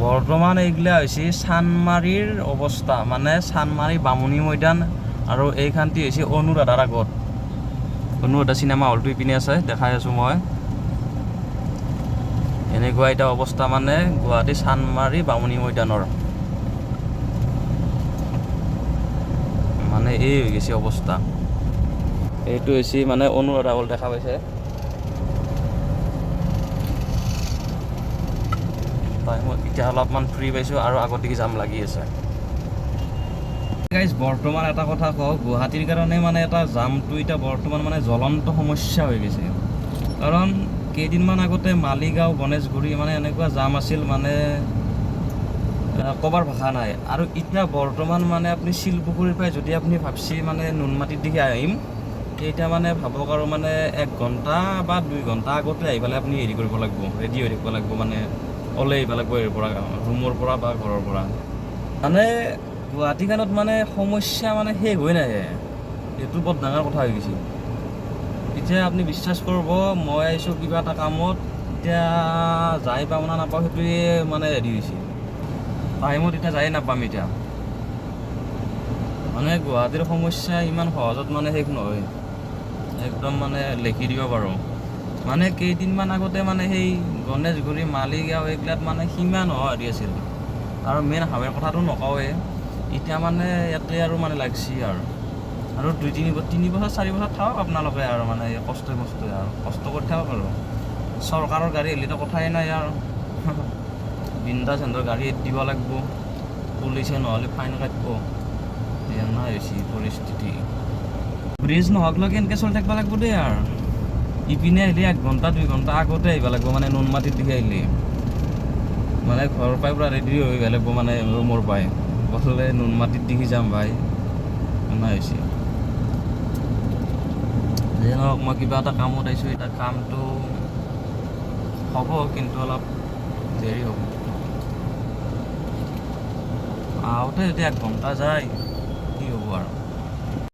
বৰ্তমান এইগিলা হৈছে চানমাৰীৰ অৱস্থা, মানে চানমাৰী বামুণী মৈদান আৰু এইখানটি হৈছে অনুৰাধাৰ আগত। অনুৰাধা চিনেমা হলটো ইপিনে আছে, দেখাই আছোঁ মই। এনেকুৱা এটা অৱস্থা মানে গুৱাহাটী চানমাৰী বামুণী মৈদানৰ, মানে এই হৈ গৈছে অৱস্থা। এইটো হৈছে মানে অনুৰাধা হল, দেখা পাইছে। মই এতিয়া অলপমান ফ্ৰী পাইছোঁ আৰু আগত দেখি জাম লাগি আছে। গাইজ বৰ্তমান এটা কথা কওঁ, গুৱাহাটীৰ কাৰণে মানে এটা জামটো এতিয়া বৰ্তমান মানে জ্বলন্ত সমস্যা হৈ গৈছে। কাৰণ কেইদিনমান আগতে মালিগাঁও গণেশগুৰি মানে এনেকুৱা জাম আছিল, মানে ক'বাৰ ভাষা নাই। আৰু এতিয়া বৰ্তমান মানে আপুনি শিলপুখুৰীৰ পৰাই যদি আপুনি ভাবছি মানে নুনমাটিৰ দিশে আহিম, এতিয়া মানে ভাবক আৰু মানে 1 ঘণ্টা বা 2 ঘণ্টা আগতে আহি পেলাই আপুনি হেৰি কৰিব লাগিব, ৰেডি হৈ থাকিব লাগিব, মানে ওলাই আহিব লাগিব ইয়াৰ পৰা, ৰুমৰ পৰা বা ঘৰৰ পৰা। মানে গুৱাহাটীখনত মানে সমস্যা মানে শেষ হৈ নাহে, এইটো বৰ ডাঙৰ কথা হৈ গৈছে। এতিয়া আপুনি বিশ্বাস কৰিব, মই আহিছোঁ কিবা এটা কামত, এতিয়া যাই পাওঁ না নাপাওঁ সেইটোৱে মানে হেৰি হৈছে। টাইমত এতিয়া যাই নাপাম এতিয়া। মানে গুৱাহাটীৰ সমস্যা ইমান সহজত মানে শেষ নহয়, একদম মানে লিখি দিব পাৰোঁ। মানে কেইদিনমান আগতে মানে সেই গণেশগুৰি মালিগাঁও এইগিলাত মানে সীমা নোহোৱা হেৰি আছিল। আৰু মেইন হাৱেৰ কথাটো নকওঁৱেই, এতিয়া মানে ইয়াতে আৰু মানে লাগছি আৰু 2-3 বছৰ 4 বছৰ থাকক আপোনালোকে আৰু মানে কষ্টই আৰু কষ্ট কৰি থাকক আৰু। চৰকাৰৰ গাড়ী আহিলেতো কথাই নাই আৰু বিন্দাছ সিহঁতৰ গাড়ী দিব লাগিব, পুলিচে নহ'লে ফাইন কাটিব। এনে হৈছে পৰিস্থিতি। ব্ৰিজ নহওকলৈকে এনেকৈ চলি থাকিব লাগিব দেই আৰু। ইপিনে আহিলে 1 ঘণ্টা 2 ঘণ্টা আগতে আহিব লাগিব, মানে নুনমাটিৰ দিশে আহিলে মানে ঘৰৰ পৰাই পূৰা ৰেডি হৈ আহিব লাগিব, মানে ৰুমৰ পৰাই বছৰে নুনমাটিৰ দিশে যাম ভাই। এনে হৈছে যে নহওক, মই কিবা এটা কামত আহিছোঁ, এতিয়া কামটো হ'ব কিন্তু অলপ দেৰি হ'ব। আহোঁতে যদি 1 ঘণ্টা যায় কি হ'ব আৰু।